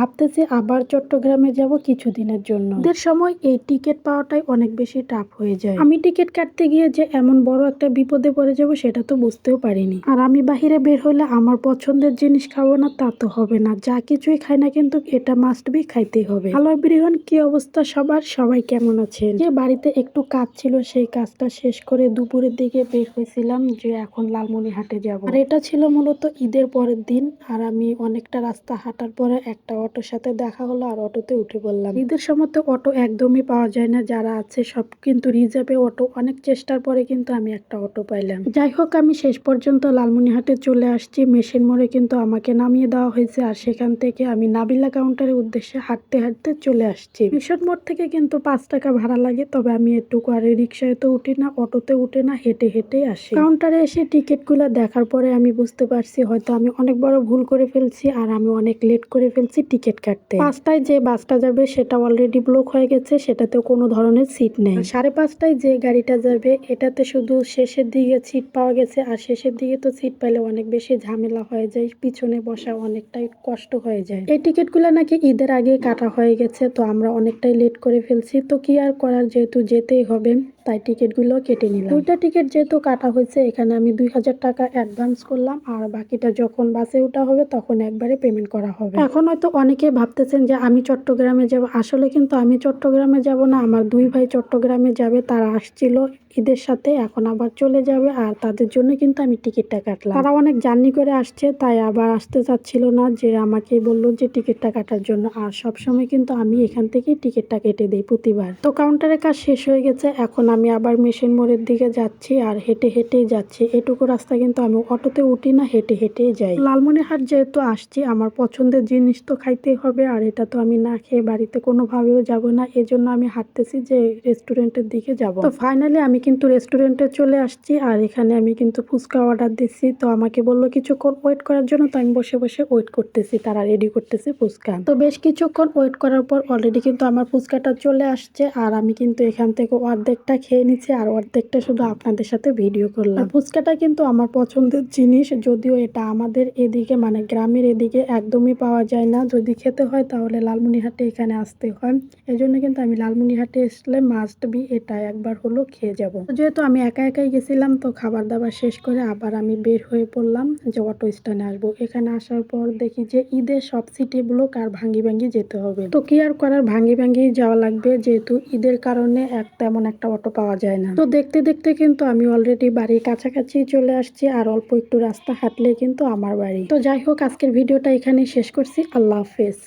ভাবতেছি আবার চট্টগ্রামে যাব কিছুদিনের জন্য। ঈদের সময় এই টিকিট পাওয়াটাই অনেক বেশি টাফ হয়ে যায়। আমি টিকিট কাটতে গিয়ে যে এমন বড় একটা বিপদে পড়ে যাব সেটা তো বুঝতেও পারিনি। আর আমি বাহিরে বের হলে আমার পছন্দের জিনিস খাবো না তা তো হবে না, যা কিছুই খাই না কিন্তু এটা মাস্ট বি খাইতেই হবে। হ্যালো এভরিওয়ান, কি অবস্থা সবার? সবাই কেমন আছেন? যে বাড়িতে একটু কাজ ছিল সেই কাজটা শেষ করে দুপুরের দিকে বের হয়েছিলাম যে এখন লালমনিরহাটে যাব। আর এটা ছিল মূলত ঈদের পরের দিন। আর আমি অনেকটা রাস্তা হাঁটার পরে একটা অটোর সাথে দেখা হলো আর অটোতে উঠে পড়লাম। ঈদের সময় তো অটো একদমই পাওয়া যায় না, যারা আছে সব কিন্তু রিজার্ভে অটো। অনেক চেষ্টার পরে কিন্তু আমি একটা অটো পাইলাম। যাই হোক, আমি শেষ পর্যন্ত লালমনিরহাটে চলে আসছি। মেশিন মোড়ে কিন্তু আমাকে নামিয়ে দেওয়া হয়েছে আর সেখান থেকে আমি নাবিলা কাউন্টারের উদ্দেশ্যে হাঁটতে হাঁটতে চলে আসছি। মিশন মোড় থেকে কিন্তু 5 টাকা ভাড়া লাগে, তবে আমি এটুকু আর রিক্সায় তো উঠি না, অটোতে উঠে না, হেঁটে হেঁটেই আসি। কাউন্টারে এসে টিকিটগুলো দেখার পরে আমি বুঝতে পারছি হয়তো আমি অনেক বড় ভুল করে ফেলছি আর আমি অনেক লেট করে ফেলছি টিকিট কাটতে। 5টায় যে বাসটা যাবে সেটা অলরেডি ব্লক হয়ে গেছে, সেটাতে কোনো ধরনের সিট নেই। 5:30টায় যে গাড়িটা যাবে এটাতে শুধু শেষের দিকে সিট পাওয়া গেছে, আর শেষের দিকে তো সিট পাইলে অনেক বেশি ঝামেলা হয়ে যায়, পিছনে বসা অনেকটাই কষ্ট হয়ে যায়। এই টিকিটগুলো নাকি ঈদের আগে কাটা হয়ে গেছে, তো আমরা অনেকটাই লেট করে ফেলছি। তো কি আর করার, যেহেতু যেতেই হবে তাই টিকিটগুলো কেটে নিলাম। 2টা টিকিট যেহেতু কাটা হয়েছে, এখানে আমি 2000 টাকা অ্যাডভান্স করলাম, আর বাকিটা যখন বাসে ওঠা হবে তখন একবারে পেমেন্ট করা হবে। এখন হয়তো অনেকে ভাবতেছেন যে আমি চট্টগ্রামে যাব, আসলে কিন্তু আমি চট্টগ্রামে যাব না, আমার 2 ভাই চট্টগ্রামে যাবে। তারা আসছিল ঈদের সাথে, এখন আবার চলে যাবে, আর তাদের জন্য কিন্তু আমি টিকিটটা কাটলাম। তারা অনেক জার্নি করে আসছে, তাই আবার আসতে চাচ্ছিল না, যে আমাকে বললো যে টিকিটটা কাটার জন্য। আর সব সময় কিন্তু আমি এখান থেকেই টিকিটটা কেটে দেই প্রতিবার। তো কাউন্টারের কাজ শেষ হয়ে গেছে, এখন আমি আবার মেশিন মোড়ের দিকে যাচ্ছি আর হেঁটে হেঁটেই যাচ্ছি। এটুকু রাস্তা কিন্তু আমি অটোতে উঠি না, হেঁটে হেঁটেই যাই। লালমনিরহাট যেহেতু আসছি, আমার পছন্দের জিনিস তো খাইতেই হবে, আর এটা তো আমি না খেয়ে বাড়িতে কোনোভাবেও যাব না। এজন্য আমি হাঁটতেছি যে রেস্টুরেন্টের দিকে যাব। তো ফাইনালি আমি কিন্তু রেস্টুরেন্টে চলে আসছি, আর এখানে আমি কিন্তু ফুচকা অর্ডার দিচ্ছি। তো আমাকে বললো কিছুক্ষণ ওয়েট করার জন্য, তো আমি বসে বসে ওয়েট করতেছি, তারা রেডি করতেছে ফুচকা। তো বেশ কিছুক্ষণ ওয়েট করার পর অলরেডি কিন্তু আমার ফুচকাটা চলে আসছে, আর আমি কিন্তু এখান থেকে অর্ধেকটা খেয়ে নিচ্ছি আর অর্ধেকটা শুধু আপনাদের সাথে ভিডিও করলাম। ফুচকাটা কিন্তু আমার পছন্দের জিনিস, যদিও এটা আমাদের এদিকে মানে গ্রামের এদিকে একদমই পাওয়া যায় না। যদি খেতে হয় তাহলে লালমনিরহাটে এখানে আসতে হয়। এজন্য কিন্তু আমি লালমনিরহাটে আসলে মাস্ট বি এটা একবার হলো খেয়ে যাব। যেহেতু আমি একা একাই গেছিলাম, তো খাবার দাবার শেষ করে আবার আমি বের হয়ে পড়লাম যে অটো স্ট্যান্ডে আসবো। এখানে আসার পর দেখি যে ঈদের সব সিটি ব্লক আর ভাঙ্গি ভাঙ্গি যেতে হবে। তো কি আর করার, ভাঙ্গি ভাঙ্গি যাওয়া লাগবে, যেহেতু ঈদের কারণে তেমন একটা অটো পাওয়া যায় না। তো দেখতে দেখতে কিন্তু আমি অলরেডি বাড়ির কাছাকাছি চলে আসছি, আর অল্প একটু রাস্তা হাঁটলে কিন্তু আমার বাড়ি। তো যাই হোক, আজকের ভিডিওটা এখানে শেষ করছি। আল্লাহ হাফেজ।